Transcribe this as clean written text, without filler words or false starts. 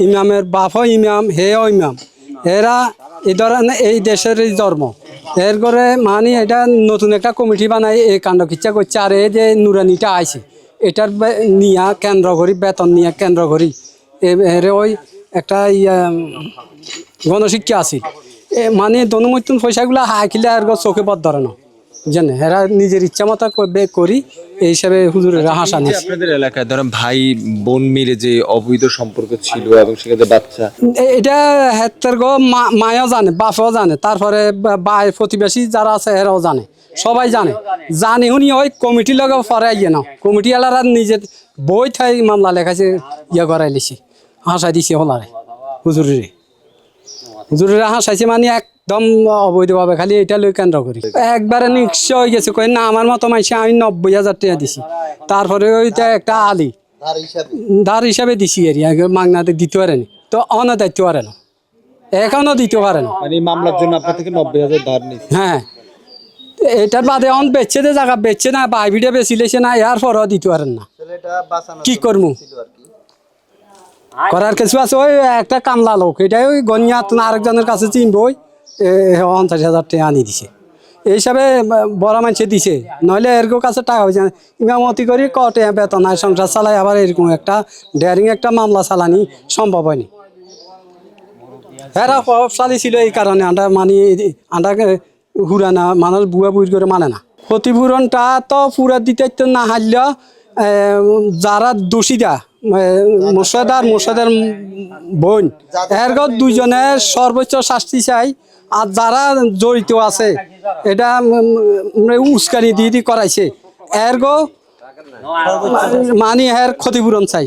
ইমামের বাপও ইমাম হেও ইমাম এরা এই ধরনের এই দেশের ধর্ম এর করে মানে এটা নতুন একটা কমিটি বানাই এই কাণ্ড কিচ্ছা করছে আর এই যে নুরানিটা আইছে এটার নিয়া কেন্দ্র করি বেতন নিয়ে কেন্দ্র করি এর ওই একটা গণশিক্ষা আছে মানে দনমৈতুন পয়সাগুলো হাঁকিলে আর চোখে পথ ধরে না জানে এরা নিজের ইচ্ছা মতো করি এই হিসাবে হুজুরেরা হাসা নিচ্ছে। আপনাদের এলাকায় ধরেন ভাই বোন মিলে যে অবৈধ সম্পর্ক ছিল এবং সেক্ষেত্রে বাচ্চা এটা হেতের গো মায়াও জানে বাপও জানে তারপরে ভাই প্রতিবেশী যারা আছে এরাও জানে সবাই জানে জানি উনি ওই কমিটির লগে পরে আইয়ে না কমিটি এলারা নিজের বই থাই মামলা লেখাছে করাই লিছি হাসাই দিছে হলারে হুজুরেরা হাসাইছে মানে একদম অবৈধভাবে খালি এটা লই কেন্দ্র করি একবারে নিশ্চয় হয়ে গেছে কই না আমার মতো মাইসে আমি 90,000 টাকা দিছি তারপরে ওইটা একটা আলি ধার হিসাবে দিছি মাগনাতে দিতে পারেনি তো অনা দায়িত্ব পারে না এখনো দিতে পারে না মানে মামলার জন্য আপনার থেকে 90,000 ধার নিচ্ছে। হ্যাঁ এটার বাদে অন বেচছে যে জায়গা বেচছে না বাইবিটা বেশি লেছে না এর পরও দিতে পারেন না কি করবো করার কিছু আছে ওই একটা কামলা লোক এটাই ওই গনিয়া আরেকজনের কাছে চিনবো 50,000 টাকা আনি দিছে এই হিসাবে বড় মানুষে দিছে নইলে এরকম কাছে টাকা হয়েছে ইমামতি করি কটে বেতন হয় সংসার চালাই আবার এরকম একটা ডেয়ারিং একটা মামলা চালানি সম্ভব হয়নি এরা প্রভাবশালী ছিল এই কারণে আমরা মানি আমরা হুরানা মানুষ বুয়া বুড়ি করে মানে না ক্ষতিপূরণটা তো পুরা দিতে না হারলেও যারা দোষীরা মোর্শেদ আর মোর্শেদের বোন এর দুইজনের সর্বোচ্চ শাস্তি চাই আর যারা জড়িত আছে এটা উস্কানি দিয়ে করাইছে এর মানে এর ক্ষতিপূরণ চাই।